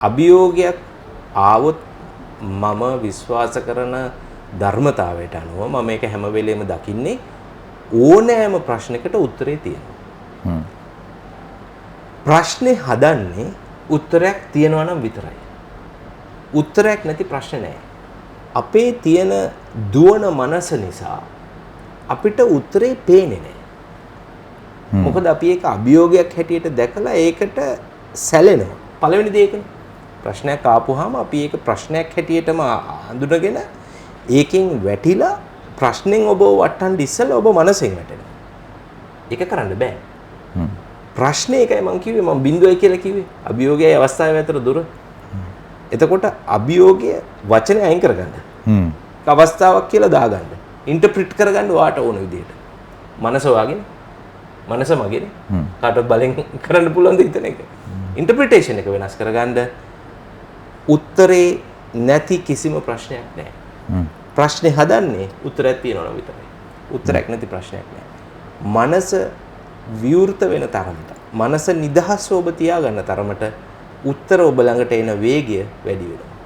අභියෝගයක් ආවොත් මම විශ්වාස කරන ධර්මතාවයට අනුව මම මේක හැම වෙලෙම දකින්නේ ඕනෑම ප්‍රශ්නයකට උත්තරේ තියෙනවා. ප්‍රශ්නේ හදන්නේ උත්තරයක් තියෙනවා නම් විතරයි. උත්තරයක් නැති ප්‍රශ්න නැහැ. අපේ තියෙන දුවන මනස නිසා අපිට උත්තරේ පේන්නේ නැහැ. මොකද අපි ඒක අභියෝගයක් හැටියට දැකලා ඒකට සැලෙනවා. පළවෙනි දේ ඒකනේ. ප්‍රශ්නයක් ආපුවාම අපි ඒක ප්‍රශ්නයක් හැටියටම හඳුනගෙන ඒකෙන් වැටිලා ප්‍රශ්නෙන් ඔබ වටන්න ඉස්සෙල්ලා ඔබ මනසෙන් වැටෙනවා. ඒක කරන්න බෑ. ප්‍රශ්නේ එකයි මම කිව්වේ මම බිඳුවයි කියලා කිව්වේ. අභියෝගයයි අවස්ථාවයි අතර දුර. එතකොට අභියෝගය වචනේ අයින් කරගන්න. අවස්ථාවක් කියලා දාගන්න. ඉන්ටර්ප්‍රිට් කරගන්න වාට ඕන විදිහට. මනස වගේ මනස මගේනේ. කාටවත් බලෙන් කරන්න පුළුවන් ද හිතන එක. ඉන්ටර්ප්‍රිටේෂන් එක වෙනස් කරගන්න උත්තරේ නැති කිසිම ප්‍රශ්නයක් නැහැ. ප්‍රශ්නේ හදන්නේ උත්තරයක් තියෙනවා විතරයි. උත්තරයක් නැති ප්‍රශ්නයක් නැහැ. මනස විවෘත වෙන තරමට, මනස නිදහස්ව ඔබ තියාගන්න තරමට උත්තර ඔබ ළඟට එන වේගය වැඩි වෙනවා.